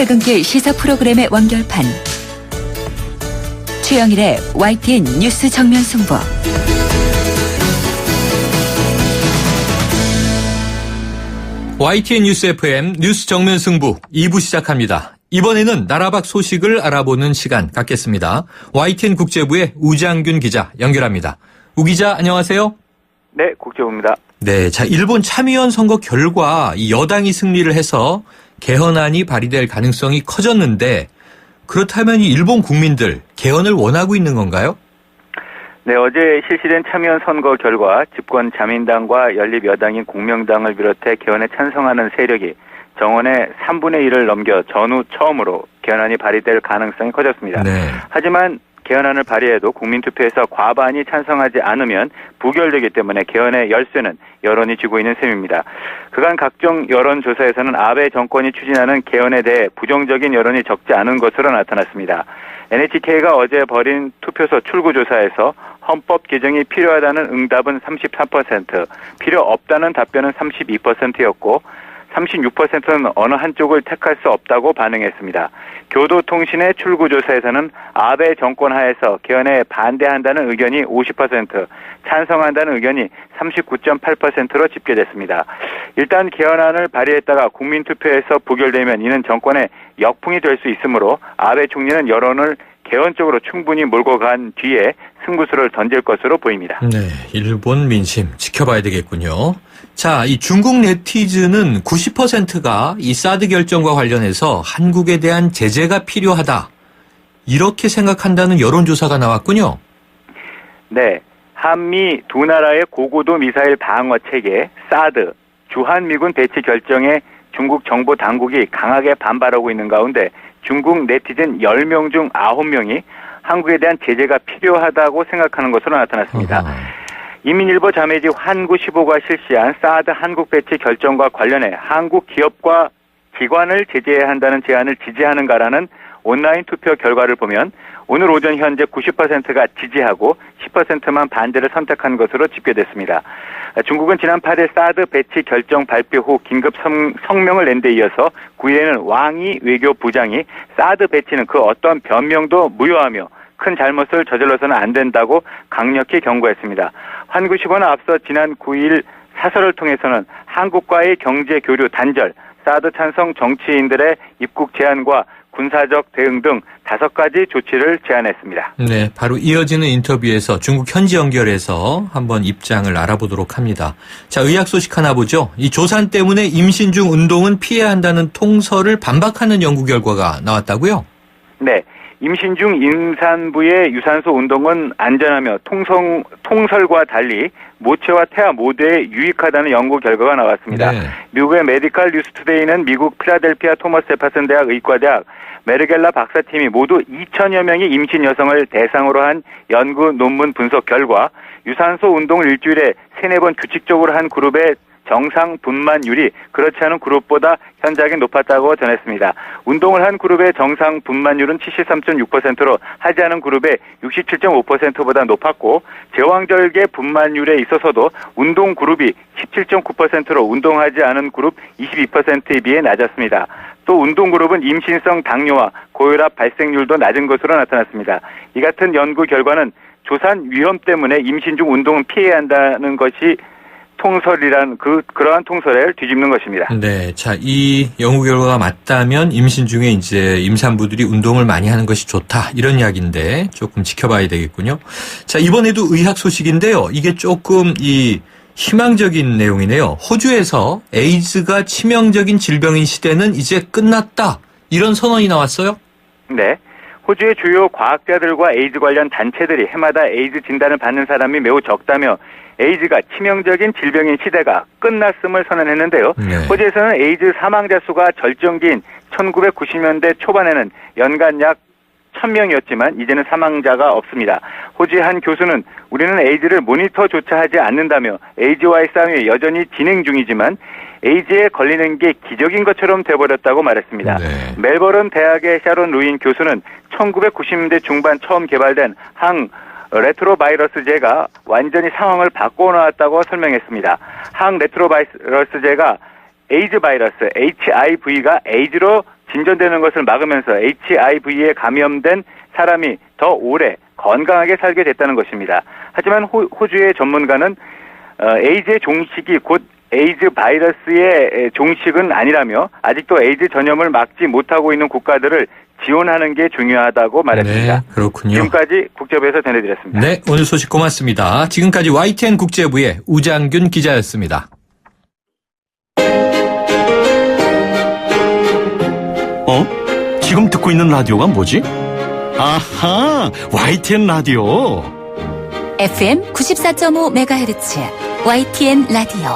퇴근길 시사 프로그램의 완결판. 최영일의 YTN 뉴스 정면 승부. YTN 뉴스 FM 뉴스 정면 승부 2부 시작합니다. 이번에는 나라 밖 소식을 알아보는 시간 갖겠습니다. YTN 국제부의 우장균 기자 연결합니다. 우 기자 안녕하세요. 네, 국제부입니다. 네, 자 일본 참의원 선거 결과 이 여당이 승리를 해서 개헌안이 발의될 가능성이 커졌는데 그렇다면 이 일본 국민들 개헌을 원하고 있는 건가요? 네, 어제 실시된 참의원 선거 결과 집권 자민당과 연립여당인 공명당을 비롯해 개헌에 찬성하는 세력이 정원의 3분의 1을 넘겨 전후 처음으로 개헌안이 발의될 가능성이 커졌습니다. 네. 하지만 개헌안을 발의해도 국민투표에서 과반이 찬성하지 않으면 부결되기 때문에 개헌의 열쇠는 여론이 쥐고 있는 셈입니다. 그간 각종 여론조사에서는 아베 정권이 추진하는 개헌에 대해 부정적인 여론이 적지 않은 것으로 나타났습니다. NHK가 어제 벌인 투표소 출구조사에서 헌법 개정이 필요하다는 응답은 34%, 필요 없다는 답변은 32%였고 36%는 어느 한쪽을 택할 수 없다고 반응했습니다. 교도통신의 출구조사에서는 아베 정권 하에서 개헌에 반대한다는 의견이 50%, 찬성한다는 의견이 39.8%로 집계됐습니다. 일단 개헌안을 발의했다가 국민투표에서 부결되면 이는 정권의 역풍이 될 수 있으므로 아베 총리는 여론을 개헌 쪽으로 충분히 몰고 간 뒤에 승부수를 던질 것으로 보입니다. 네, 일본 민심 지켜봐야 되겠군요. 자, 이 중국 네티즌은 90%가 이 사드 결정과 관련해서 한국에 대한 제재가 필요하다. 이렇게 생각한다는 여론조사가 나왔군요. 네, 한미 두 나라의 고고도 미사일 방어 체계 사드 주한미군 배치 결정에 중국 정보 당국이 강하게 반발하고 있는 가운데 중국 네티즌 10명 중 9명이 한국에 대한 제재가 필요하다고 생각하는 것으로 나타났습니다. 인민일보 자매지 환구15가 실시한 사드 한국 배치 결정과 관련해 한국 기업과 기관을 제재해야 한다는 제안을 지지하는가라는 온라인 투표 결과를 보면 오늘 오전 현재 90%가 지지하고 10%만 반대를 선택한 것으로 집계됐습니다. 중국은 지난 8일 사드 배치 결정 발표 후 긴급 성명을 낸 데 이어서 9일에는 왕이 외교부장이 사드 배치는 그 어떤 변명도 무효하며 큰 잘못을 저질러서는 안 된다고 강력히 경고했습니다. 환구15는 앞서 지난 9일 사설을 통해서는 한국과의 경제 교류 단절, 사드 찬성 정치인들의 입국 제한과 군사적 대응 등 5가지 조치를 제안했습니다. 네, 바로 이어지는 인터뷰에서 중국 현지 연결해서 한번 입장을 알아보도록 합니다. 자, 의학 소식 하나 보죠. 이 조산 때문에 임신 중 운동은 피해야 한다는 통설을 반박하는 연구 결과가 나왔다고요? 네. 임신 중 임산부의 유산소 운동은 안전하며 통설과 달리 모체와 태아 모두에 유익하다는 연구 결과가 나왔습니다. 네. 미국의 메디컬 뉴스투데이는 미국 필라델피아 토머스 제퍼슨 대학 의과대학 메르겔라 박사팀이 모두 2천여 명의 임신 여성을 대상으로 한 연구 논문 분석 결과 유산소 운동을 일주일에 3-4번 규칙적으로 한 그룹의 정상 분만율이 그렇지 않은 그룹보다 현저하게 높았다고 전했습니다. 운동을 한 그룹의 정상 분만율은 73.6%로 하지 않은 그룹의 67.5%보다 높았고 제왕절개 분만율에 있어서도 운동 그룹이 17.9%로 운동하지 않은 그룹 22%에 비해 낮았습니다. 또 운동 그룹은 임신성 당뇨와 고혈압 발생률도 낮은 것으로 나타났습니다. 이 같은 연구 결과는 조산 위험 때문에 임신 중 운동은 피해야 한다는 것이 통설이란 그러한 통설을 뒤집는 것입니다. 네, 자, 이 연구 결과가 맞다면 임신 중에 이제 임산부들이 운동을 많이 하는 것이 좋다 이런 이야기인데 조금 지켜봐야 되겠군요. 자, 이번에도 의학 소식인데요. 이게 조금 이 희망적인 내용이네요. 호주에서 에이즈가 치명적인 질병인 시대는 이제 끝났다 이런 선언이 나왔어요? 네. 호주의 주요 과학자들과 에이즈 관련 단체들이 해마다 에이즈 진단을 받는 사람이 매우 적다며 에이즈가 치명적인 질병인 시대가 끝났음을 선언했는데요. 네. 호주에서는 에이즈 사망자 수가 절정기인 1990년대 초반에는 연간 약 1000명이었지만 이제는 사망자가 없습니다. 호주의 한 교수는 우리는 에이즈를 모니터조차 하지 않는다며 에이즈와의 싸움이 여전히 진행 중이지만 에이즈에 걸리는 게 기적인 것처럼 돼버렸다고 말했습니다. 네. 멜버른 대학의 샤론 루인 교수는 1990년대 중반 처음 개발된 항 레트로바이러스제가 완전히 상황을 바꿔놓았다고 설명했습니다. 항 레트로바이러스제가 에이즈 바이러스 HIV가 에이즈로 진전되는 것을 막으면서 HIV에 감염된 사람이 더 오래 건강하게 살게 됐다는 것입니다. 하지만 호주의 전문가는 에이즈의 종식이 곧 에이즈 바이러스의 종식은 아니라며 아직도 에이즈 전염을 막지 못하고 있는 국가들을 지원하는 게 중요하다고 말했습니다. 네, 그렇군요. 지금까지 국제부에서 전해드렸습니다. 네, 오늘 소식 고맙습니다. 지금까지 YTN 국제부의 우장균 기자였습니다. 지금 듣고 있는 라디오가 뭐지? 아하, YTN 라디오. FM 94.5MHz YTN 라디오.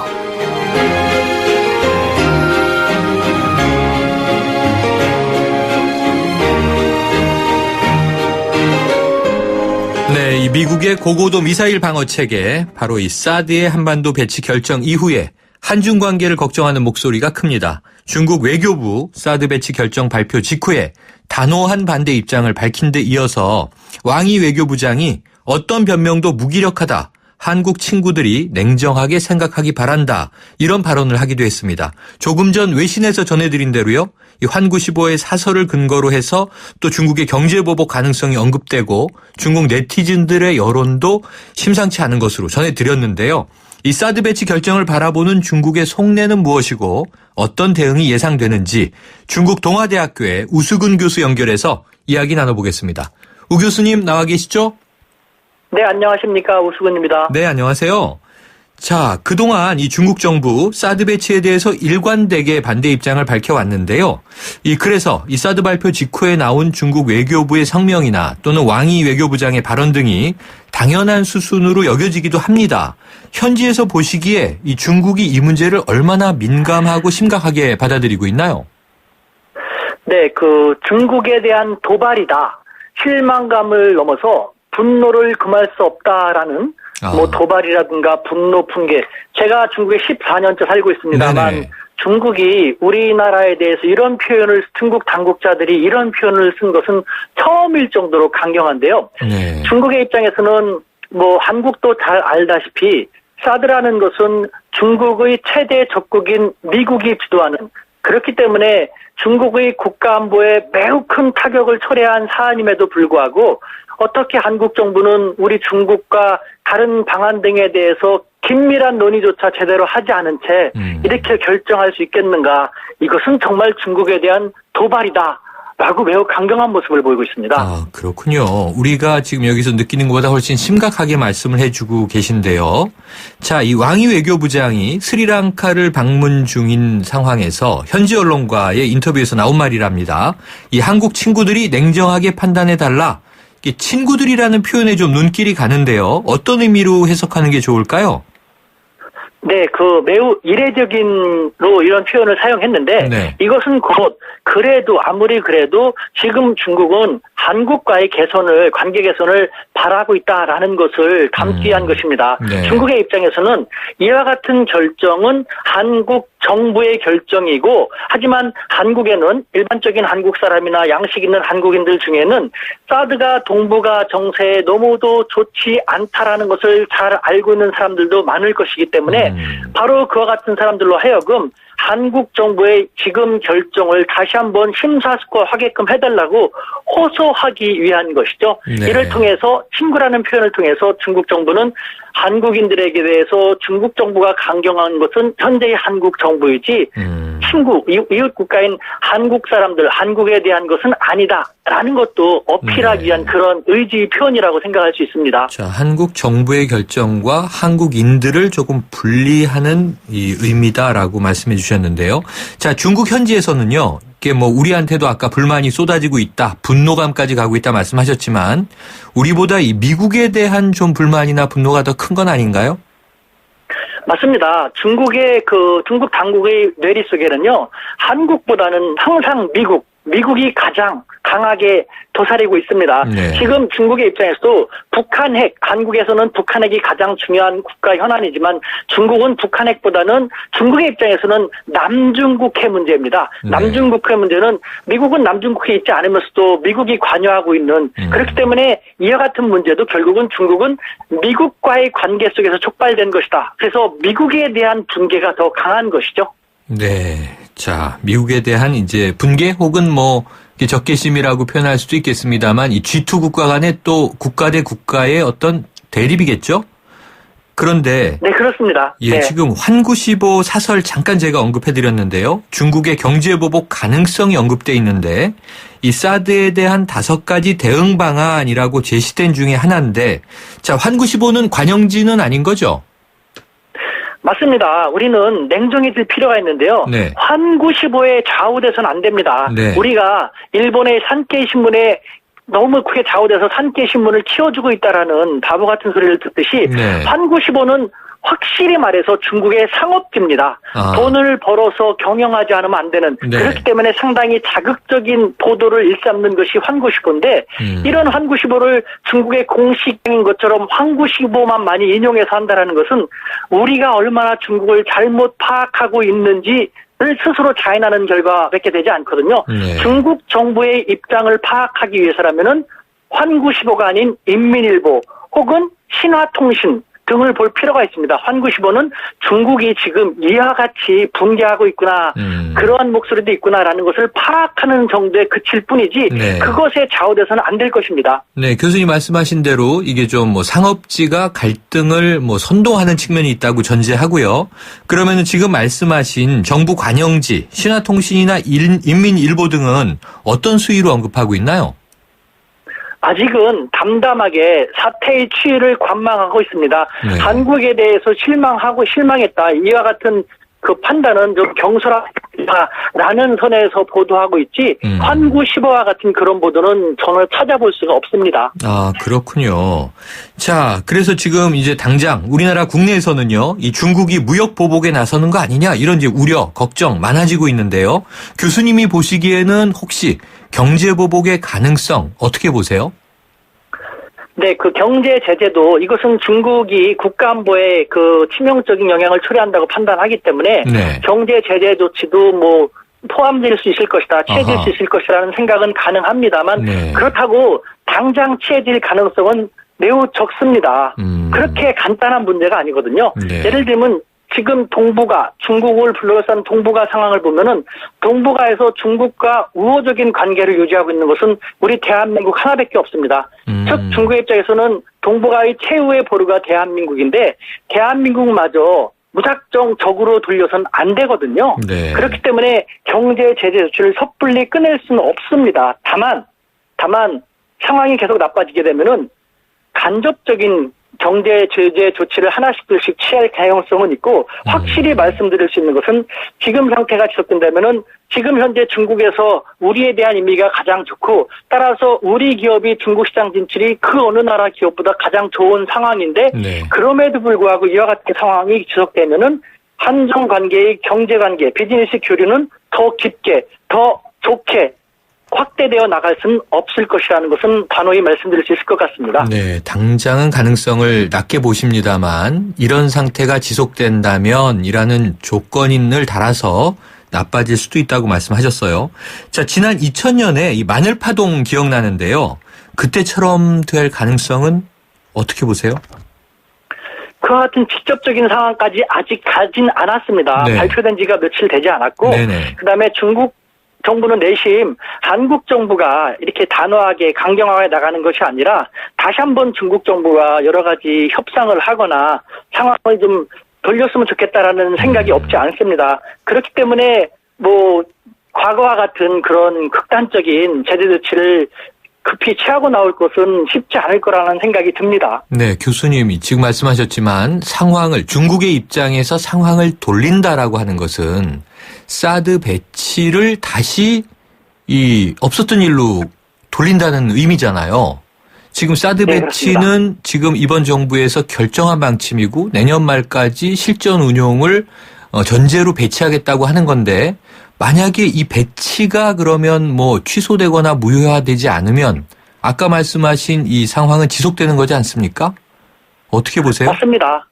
네, 이 미국의 고고도 미사일 방어 체계, 바로 이 사드의 한반도 배치 결정 이후에 한중 관계를 걱정하는 목소리가 큽니다. 중국 외교부 사드 배치 결정 발표 직후에 단호한 반대 입장을 밝힌 데 이어서 왕이 외교부장이 어떤 변명도 무기력하다. 한국 친구들이 냉정하게 생각하기 바란다. 이런 발언을 하기도 했습니다. 조금 전 외신에서 전해드린 대로요. 이 환구시보의 사설을 근거로 해서 또 중국의 경제보복 가능성이 언급되고 중국 네티즌들의 여론도 심상치 않은 것으로 전해드렸는데요. 이 사드 배치 결정을 바라보는 중국의 속내는 무엇이고 어떤 대응이 예상되는지 중국 동아대학교의 우수근 교수 연결해서 이야기 나눠보겠습니다. 우 교수님 나와 계시죠? 네, 안녕하십니까. 우수근입니다. 네, 안녕하세요. 자, 그동안 이 중국 정부 사드 배치에 대해서 일관되게 반대 입장을 밝혀왔는데요. 그래서 이 사드 발표 직후에 나온 중국 외교부의 성명이나 또는 왕이 외교부장의 발언 등이 당연한 수순으로 여겨지기도 합니다. 현지에서 보시기에 이 중국이 이 문제를 얼마나 민감하고 심각하게 받아들이고 있나요? 네, 중국에 대한 도발이다. 실망감을 넘어서 분노를 금할 수 없다라는 도발이라든가 분노 풍계. 제가 중국에 14년째 살고 있습니다만 네네. 중국이 우리나라에 대해서 이런 표현을 중국 당국자들이 이런 표현을 쓴 것은 처음일 정도로 강경한데요. 네. 중국의 입장에서는 한국도 잘 알다시피 사드라는 것은 중국의 최대 적국인 미국이 주도하는, 그렇기 때문에 중국의 국가 안보에 매우 큰 타격을 초래한 사안임에도 불구하고 어떻게 한국 정부는 우리 중국과 다른 방안 등에 대해서 긴밀한 논의조차 제대로 하지 않은 채 이렇게 결정할 수 있겠는가. 이것은 정말 중국에 대한 도발이다 라고 매우 강경한 모습을 보이고 있습니다. 아, 그렇군요. 우리가 지금 여기서 느끼는 것보다 훨씬 심각하게 말씀을 해주고 계신데요. 자, 이 왕이 외교부장이 스리랑카를 방문 중인 상황에서 현지 언론과의 인터뷰에서 나온 말이랍니다. 이 한국 친구들이 냉정하게 판단해달라. 친구들이라는 표현에 좀 눈길이 가는데요. 어떤 의미로 해석하는 게 좋을까요? 네, 매우 이례적인로 이런 표현을 사용했는데, 네. 이것은 아무리 그래도 지금 중국은 한국과의 관계 개선을 바라고 있다라는 것을 담기 위한 것입니다. 네. 중국의 입장에서는 이와 같은 결정은 한국 정부의 결정이고, 하지만 한국에는 일반적인 한국 사람이나 양식 있는 한국인들 중에는 사드가 동북아 정세에 너무도 좋지 않다라는 것을 잘 알고 있는 사람들도 많을 것이기 때문에 바로 그와 같은 사람들로 하여금 한국 정부의 지금 결정을 다시 한번 심사숙고하게끔 해달라고 호소하기 위한 것이죠. 네. 이를 통해서 친구라는 표현을 통해서 중국 정부는 한국인들에게 대해서 중국 정부가 강경한 것은 현재의 한국 정부이지 친구, 이웃 국가인 한국 사람들, 한국에 대한 것은 아니다라는 것도 어필하기 위한 그런 의지 표현이라고 생각할 수 있습니다. 자, 한국 정부의 결정과 한국인들을 조금 분리하는 이 의미다라고 말씀해 주셨는데요. 자, 중국 현지에서는요. 이게 우리한테도 아까 불만이 쏟아지고 있다, 분노감까지 가고 있다 말씀하셨지만 우리보다 이 미국에 대한 좀 불만이나 분노가 더 큰 건 아닌가요? 맞습니다. 중국의 중국 당국의 뇌리 속에는요, 한국보다는 항상 미국이 가장 강하게 도사리고 있습니다. 네. 지금 중국의 입장에서도 북한 핵, 한국에서는 북한 핵이 가장 중요한 국가 현안이지만 중국은 북한 핵보다는 중국의 입장에서는 남중국 핵 문제입니다. 네. 남중국 핵 문제는 미국은 남중국에 있지 않으면서도 미국이 관여하고 있는, 그렇기 때문에 이와 같은 문제도 결국은 중국은 미국과의 관계 속에서 촉발된 것이다. 그래서 미국에 대한 분개가 더 강한 것이죠. 네. 자, 미국에 대한 이제 분개 혹은 뭐 적개심이라고 표현할 수도 있겠습니다만 이 G2 국가 간의 또 국가 대 국가의 어떤 대립이겠죠? 그런데 네, 그렇습니다. 예, 네. 지금 환구15 사설 잠깐 제가 언급해드렸는데요. 중국의 경제보복 가능성이 언급돼 있는데 이 사드에 대한 5가지 대응 방안이라고 제시된 중에 하나인데 자, 환구15는 관영지는 아닌 거죠? 맞습니다. 우리는 냉정해질 필요가 있는데요. 네. 환구15에 좌우돼서는 안 됩니다. 네. 우리가 일본의 산케이 신문에 너무 크게 좌우돼서 산케이 신문을 키워주고 있다라는 바보 같은 소리를 듣듯이 네. 환구15는 확실히 말해서 중국의 상업지입니다. 아. 돈을 벌어서 경영하지 않으면 안 되는 네. 그렇기 때문에 상당히 자극적인 보도를 일삼는 것이 환구15인데 이런 환구15를 중국의 공식인 것처럼 환구15만 많이 인용해서 한다는 것은 우리가 얼마나 중국을 잘못 파악하고 있는지 를 스스로 자인하는 결과밖에 되지 않거든요. 네. 중국 정부의 입장을 파악하기 위해서라면은 환구15가 아닌 인민일보 혹은 신화통신 등을 볼 필요가 있습니다. 환구15는 중국이 지금 이와 같이 붕괴하고 있구나, 그러한 목소리도 있구나라는 것을 파악하는 정도에 그칠 뿐이지 네. 그것에 좌우돼서는 안 될 것입니다. 네, 교수님 말씀하신 대로 이게 좀 뭐 상업지가 갈등을 뭐 선동하는 측면이 있다고 전제하고요. 그러면은 지금 말씀하신 정부 관영지, 신화통신이나 인민일보 등은 어떤 수위로 언급하고 있나요? 아직은 담담하게 사태의 추이를 관망하고 있습니다. 네. 한국에 대해서 실망했다. 이와 같은 그 판단은 좀 경솔하다라는 선에서 보도하고 있지 환구15와 같은 그런 보도는 전혀 찾아볼 수가 없습니다. 아, 그렇군요. 자, 그래서 지금 이제 당장 우리나라 국내에서는요, 이 중국이 무역 보복에 나서는 거 아니냐 이런 이제 우려, 걱정 많아지고 있는데요. 교수님이 보시기에는 혹시 경제 보복의 가능성 어떻게 보세요? 네, 그 경제 제재도 이것은 중국이 국가안보에 그 치명적인 영향을 초래한다고 판단하기 때문에 네. 경제 제재 조치도 뭐 포함될 수 있을 것이다, 취해질 아하. 수 있을 것이라는 생각은 가능합니다만 네. 그렇다고 당장 취해질 가능성은 매우 적습니다. 그렇게 간단한 문제가 아니거든요. 네. 예를 들면 지금 동북아, 중국을 둘러싼 동북아 상황을 보면은 동북아에서 중국과 우호적인 관계를 유지하고 있는 것은 우리 대한민국 하나밖에 없습니다. 즉 중국의 입장에서는 동북아의 최후의 보루가 대한민국인데 대한민국마저 무작정 적으로 돌려선 안 되거든요. 네. 그렇기 때문에 경제 제재 조치를 섣불리 끊을 수는 없습니다. 다만 상황이 계속 나빠지게 되면은 간접적인 경제 제재 조치를 하나씩씩 취할 가능성은 있고 확실히 말씀드릴 수 있는 것은 지금 형태가 지속된다면은 지금 현재 중국에서 우리에 대한 의미가 가장 좋고 따라서 우리 기업이 중국 시장 진출이 그 어느 나라 기업보다 가장 좋은 상황인데 네. 그럼에도 불구하고 이와 같은 상황이 지속되면은 한중 관계의 경제 관계, 비즈니스 교류는 더 깊게, 더 좋게 확대되어 나갈 수는 없을 것이라는 것은 단호히 말씀드릴 수 있을 것 같습니다. 네, 당장은 가능성을 낮게 보십니다만 이런 상태가 지속된다면 이라는 조건인을 달아서 나빠질 수도 있다고 말씀하셨어요. 자, 지난 2000년에 이 마늘 파동 기억나는데요. 그때처럼 될 가능성은 어떻게 보세요? 그와 같은 직접적인 상황까지 아직 가진 않았습니다. 네. 발표된 지가 며칠 되지 않았고 네네. 그다음에 중국 정부는 내심 한국 정부가 이렇게 단호하게 강경하게 나가는 것이 아니라 다시 한번 중국 정부가 여러 가지 협상을 하거나 상황을 좀 돌렸으면 좋겠다라는 생각이 없지 않습니다. 그렇기 때문에 뭐 과거와 같은 그런 극단적인 제재 조치를 급히 취하고 나올 것은 쉽지 않을 거라는 생각이 듭니다. 네, 교수님이 지금 말씀하셨지만 중국의 입장에서 상황을 돌린다라고 하는 것은 사드 배치를 다시 없었던 일로 돌린다는 의미잖아요. 지금 사드 네, 배치는 그렇습니다. 지금 이번 정부에서 결정한 방침이고 내년 말까지 실전 운용을 전제로 배치하겠다고 하는 건데 만약에 이 배치가 그러면 뭐 취소되거나 무효화되지 않으면 아까 말씀하신 이 상황은 지속되는 거지 않습니까? 어떻게 보세요? 맞습니다.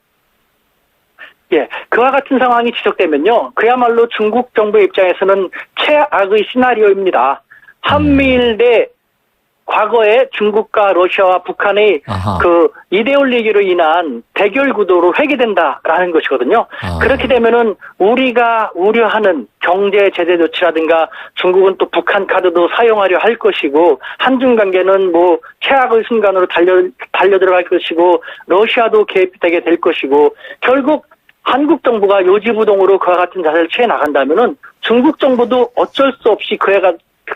예, 그와 같은 상황이 지속되면요, 그야말로 중국 정부 입장에서는 최악의 시나리오입니다. 한미일 대 과거에 중국과 러시아와 북한의 아하. 그 이데올로기로 인한 대결 구도로 회귀된다라는 것이거든요. 아. 그렇게 되면은 우리가 우려하는 경제 제재 조치라든가 중국은 또 북한 카드도 사용하려 할 것이고 한중 관계는 뭐 최악의 순간으로 달려 들어갈 것이고 러시아도 개입되게 될 것이고 결국 한국 정부가 요지부동으로 그와 같은 자세를 취해 나간다면은 중국 정부도 어쩔 수 없이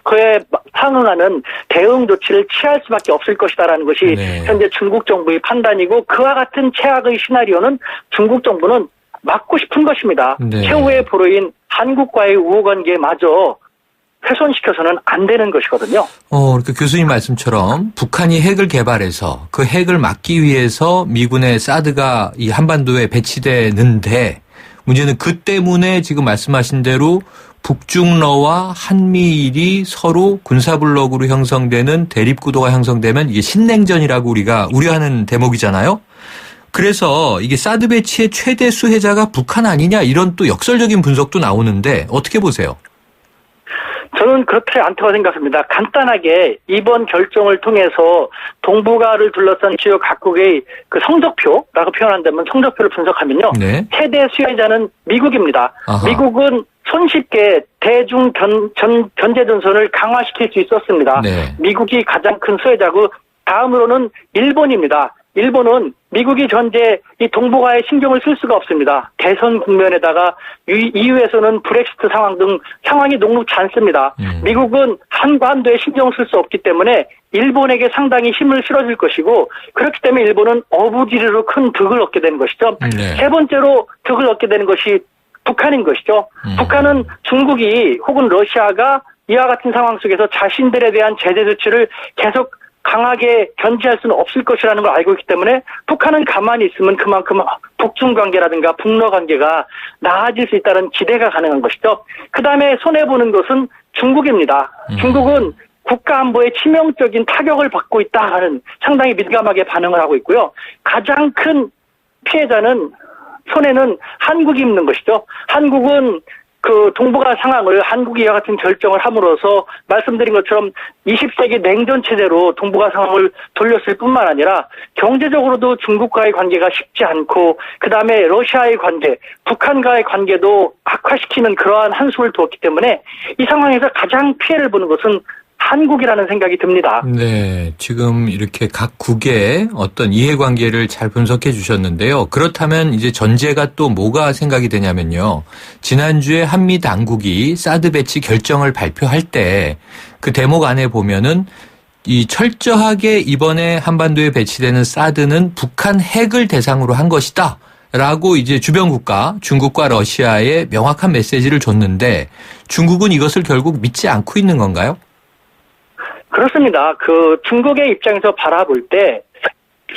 그에 상응하는 대응 조치를 취할 수밖에 없을 것이다라는 것이 네. 현재 중국 정부의 판단이고 그와 같은 최악의 시나리오는 중국 정부는 막고 싶은 것입니다. 네. 최후의 보루인 한국과의 우호관계마저 훼손시켜서는 안 되는 것이거든요. 그러니까 교수님 말씀처럼 북한이 핵을 개발해서 그 핵을 막기 위해서 미군의 사드가 이 한반도에 배치되는데 문제는 그 때문에 지금 말씀하신 대로 북중러와 한미일이 서로 군사블록으로 형성되는 대립구도가 형성되면 이게 신냉전이라고 우리가 우려하는 대목이잖아요. 그래서 이게 사드 배치의 최대 수혜자가 북한 아니냐 이런 또 역설적인 분석도 나오는데 어떻게 보세요? 저는 그렇지 않다고 생각합니다. 간단하게 이번 결정을 통해서 동북아를 둘러싼 주요 각국의 그 성적표라고 표현한다면 성적표를 분석하면요. 네. 최대 수혜자는 미국입니다. 아하. 미국은 손쉽게 대중 견제 전선을 강화시킬 수 있었습니다. 네. 미국이 가장 큰 수혜자고 다음으로는 일본입니다. 일본은 미국이 현재 이 동북아에 신경을 쓸 수가 없습니다. 대선 국면에다가 EU에서는 브렉시트 상황 등 상황이 녹록지 않습니다. 미국은 한반도에 신경을 쓸 수 없기 때문에 일본에게 상당히 힘을 실어줄 것이고 그렇기 때문에 일본은 어부지리로 큰 득을 얻게 되는 것이죠. 네. 세 번째로 득을 얻게 되는 것이 북한인 것이죠. 북한은 중국이 혹은 러시아가 이와 같은 상황 속에서 자신들에 대한 제재 조치를 계속 강하게 견제할 수는 없을 것이라는 걸 알고 있기 때문에 북한은 가만히 있으면 그만큼 북중 관계라든가 북러 관계가 나아질 수 있다는 기대가 가능한 것이죠. 그다음에 손해보는 것은 중국입니다. 중국은 국가 안보에 치명적인 타격을 받고 있다 하는 상당히 민감하게 반응을 하고 있고요. 가장 큰 피해자는 손해는 한국이 입는 것이죠. 한국은 그 동북아 상황을 한국이 이와 같은 결정을 함으로써 말씀드린 것처럼 20세기 냉전 체제로 동북아 상황을 돌렸을 뿐만 아니라 경제적으로도 중국과의 관계가 쉽지 않고 그다음에 러시아의 관계, 북한과의 관계도 악화시키는 그러한 한 수를 두었기 때문에 이 상황에서 가장 피해를 보는 것은 한국이라는 생각이 듭니다. 네, 지금 이렇게 각 국의 어떤 이해관계를 잘 분석해 주셨는데요. 그렇다면 이제 전제가 또 뭐가 생각이 되냐면요. 지난주에 한미 당국이 사드 배치 결정을 발표할 때 그 대목 안에 보면은 이 철저하게 이번에 한반도에 배치되는 사드는 북한 핵을 대상으로 한 것이다. 라고 이제 주변 국가, 중국과 러시아에 명확한 메시지를 줬는데 중국은 이것을 결국 믿지 않고 있는 건가요? 그렇습니다. 그 중국의 입장에서 바라볼 때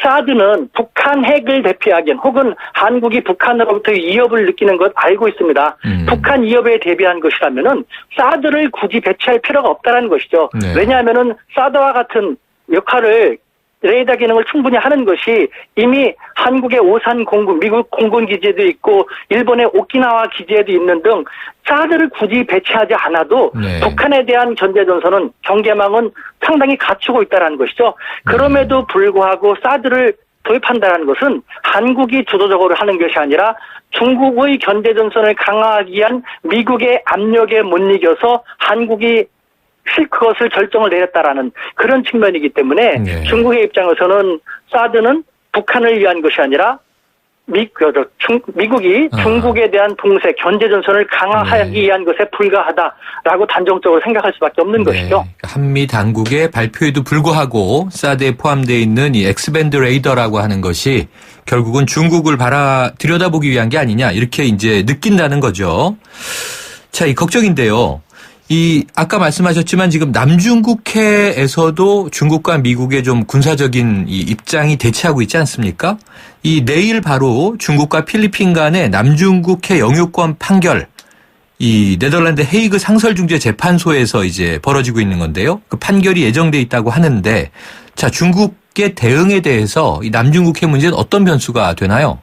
사드는 북한 핵을 대피하기엔 혹은 한국이 북한으로부터 위협을 느끼는 것 알고 있습니다. 북한 위협에 대비한 것이라면은 사드를 굳이 배치할 필요가 없다는 것이죠. 네. 왜냐하면은 사드와 같은 역할을 레이더 기능을 충분히 하는 것이 이미 한국의 오산 공군, 미국 공군 기지에도 있고 일본의 오키나와 기지에도 있는 등 사드를 굳이 배치하지 않아도 네. 북한에 대한 견제 전선은 경계망은 상당히 갖추고 있다는 것이죠. 그럼에도 불구하고 사드를 도입한다는 것은 한국이 주도적으로 하는 것이 아니라 중국의 견제 전선을 강화하기 위한 미국의 압력에 못 이겨서 한국이 그것을 결정을 내렸다라는 그런 측면이기 때문에 네. 중국의 입장에서는 사드는 북한을 위한 것이 아니라 미국이 중국에 대한 봉쇄, 견제 전선을 강화하기 네. 위한 것에 불과하다라고 단정적으로 생각할 수밖에 없는 것이죠. 한미 당국의 발표에도 불구하고 사드에 포함되어 있는 이 엑스밴드 레이더라고 하는 것이 결국은 중국을 들여다보기 위한 게 아니냐 이렇게 이제 느낀다는 거죠. 자, 이 걱정인데요. 아까 말씀하셨지만 지금 남중국해에서도 중국과 미국의 좀 군사적인 이 입장이 대치하고 있지 않습니까? 내일 바로 중국과 필리핀 간의 남중국해 영유권 판결, 이 네덜란드 헤이그 상설중재재판소에서 이제 벌어지고 있는 건데요. 그 판결이 예정돼 있다고 하는데, 자, 중국의 대응에 대해서 이 남중국해 문제는 어떤 변수가 되나요?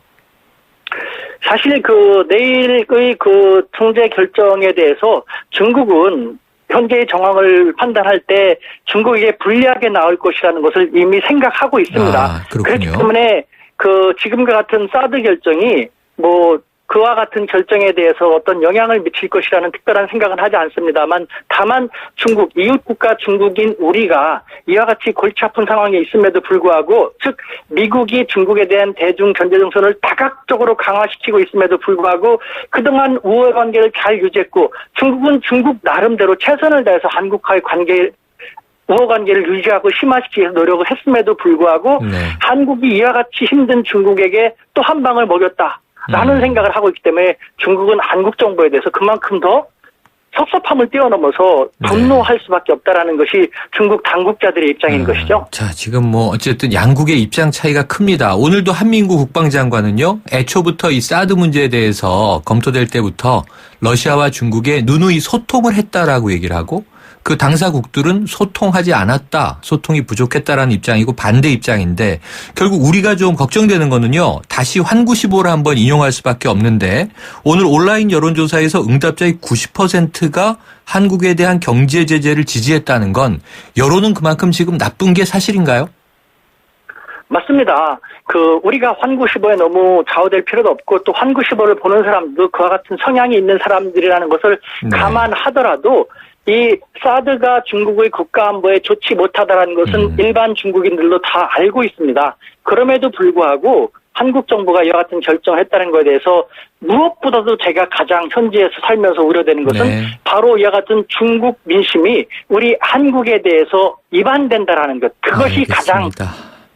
사실 내일의 중재 결정에 대해서 중국은 현재의 정황을 판단할 때 중국에게 불리하게 나올 것이라는 것을 이미 생각하고 있습니다. 그렇기 때문에 지금과 같은 사드 결정이 그와 같은 결정에 대해서 어떤 영향을 미칠 것이라는 특별한 생각은 하지 않습니다만, 다만 중국, 이웃국가 중국인 우리가 이와 같이 골치 아픈 상황에 있음에도 불구하고, 즉 미국이 중국에 대한 대중 견제정선을 다각적으로 강화시키고 있음에도 불구하고 그동안 우호 관계를 잘 유지했고, 중국은 중국 나름대로 최선을 다해서 한국과의 우호 관계를 유지하고 심화시키기 위해서 노력을 했음에도 불구하고 한국이 이와 같이 힘든 중국에게 또 한 방을 먹였다. 라는 생각을 하고 있기 때문에 중국은 한국 정부에 대해서 그만큼 더 섭섭함을 뛰어넘어서 분노할 수밖에 없다라는 것이 중국 당국자들의 입장인 것이죠. 자, 지금 어쨌든 양국의 입장 차이가 큽니다. 오늘도 한민구 국방장관은요, 애초부터 이 사드 문제에 대해서 검토될 때부터 러시아와 중국에 누누이 소통을 했다라고 얘기를 하고, 그 당사국들은 소통하지 않았다, 소통이 부족했다라는 입장이고 반대 입장인데, 결국 우리가 좀 걱정되는 거는요, 다시 환구시보를 한번 인용할 수밖에 없는데, 오늘 온라인 여론조사에서 응답자의 90%가 한국에 대한 경제 제재를 지지했다는 건 여론은 그만큼 지금 나쁜 게 사실인가요? 맞습니다. 우리가 환구시보에 너무 좌우될 필요도 없고, 또 환구시보를 보는 사람도 그와 같은 성향이 있는 사람들이라는 것을 감안하더라도, 이 사드가 중국의 국가안보에 좋지 못하다라는 것은 일반 중국인들도 다 알고 있습니다. 그럼에도 불구하고 한국 정부가 이와 같은 결정을 했다는 것에 대해서 무엇보다도 제가 가장 현지에서 살면서 우려되는 것은 바로 이와 같은 중국 민심이 우리 한국에 대해서 이반된다라는 것. 그것이 가장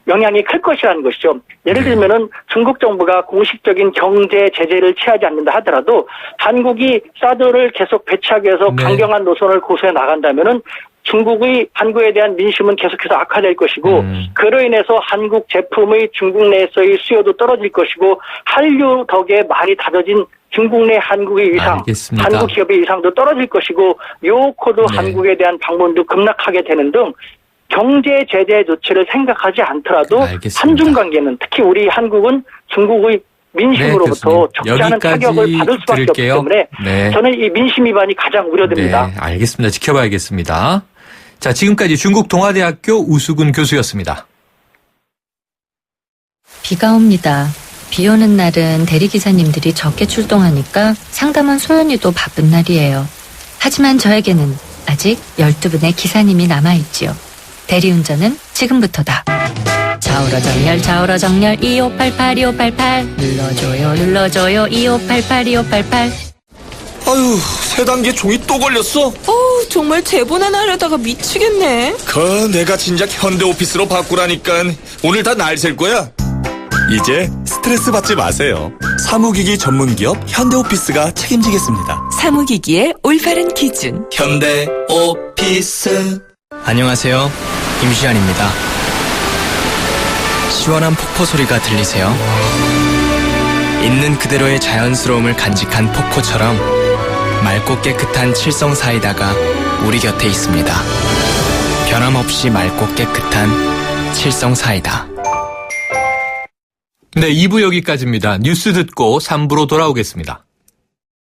영향이 클 것이라는 것이죠. 예를 들면은 중국 정부가 공식적인 경제 제재를 취하지 않는다 하더라도 한국이 사드를 계속 배치하기 위해서 강경한 노선을 고수해 나간다면은 중국의 한국에 대한 민심은 계속해서 악화될 것이고, 그로 인해서 한국 제품의 중국 내에서의 수요도 떨어질 것이고, 한류 덕에 많이 다져진 중국 내 한국의 위상, 한국 기업의 위상도 떨어질 것이고, 요코도 한국에 대한 방문도 급락하게 되는 등 경제 제재 조치를 생각하지 않더라도 한중 관계는, 특히 우리 한국은 중국의 민심으로부터 적지 않은 타격을 받을 수밖에 없기 때문에 저는 이 민심 위반이 가장 우려됩니다. 알겠습니다. 지켜봐야겠습니다. 자, 지금까지 중국 동아대학교 우수근 교수였습니다. 비가 옵니다. 비 오는 날은 대리기사님들이 적게 출동하니까 상담원 소연이도 바쁜 날이에요. 하지만 저에게는 아직 12분의 기사님이 남아있지요. 대리운전은 지금부터다. 좌우로 정렬 2588 2588 눌러줘요 2588 2588. 아유, 세 단계 종이 또 걸렸어? 정말 제보나 하려다가 미치겠네. 내가 진작 현대오피스로 바꾸라니까. 오늘 다 날 셀 거야. 이제 스트레스 받지 마세요. 사무기기 전문기업 현대오피스가 책임지겠습니다. 사무기기의 올바른 기준 현대오피스. 안녕하세요, 임시안입니다. 시원한 폭포 소리가 들리세요? 있는 그대로의 자연스러움을 간직한 폭포처럼 맑고 깨끗한 칠성 사이다가 우리 곁에 있습니다. 변함없이 맑고 깨끗한 칠성 사이다. 네, 2부 여기까지입니다. 뉴스 듣고 3부로 돌아오겠습니다.